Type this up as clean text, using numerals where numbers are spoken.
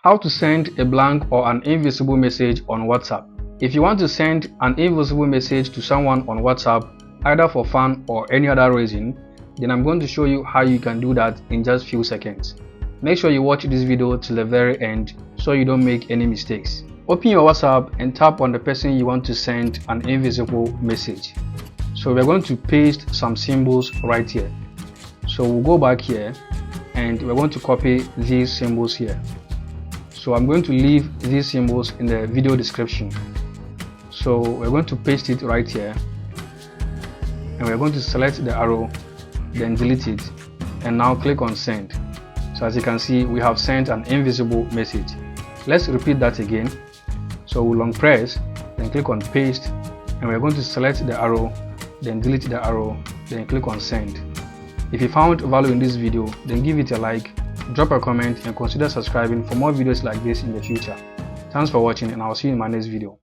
How to send a blank or an invisible message on WhatsApp. If you want to send an invisible message to someone on WhatsApp, either for fun or any other reason, then I'm going to show you how you can do that in just few seconds. Make sure you watch this video till the very end so you don't make any mistakes. Open your WhatsApp and tap on the person you want to send an invisible message. So we're going to paste some symbols right here. So we'll go back here and we're going to copy these symbols here. So I'm going to leave these symbols in the video description. So we're going to paste it right here and we're going to select the arrow, then delete it, and now click on send. So as you can see, we have sent an invisible message. Let's repeat that again. So we'll long press, then click on paste, and we're going to select the arrow, then delete the arrow, then click on send. If you found value in this video, then give it a like, drop a comment, and consider subscribing for more videos like this in the future. Thanks for watching, and I'll see you in my next video.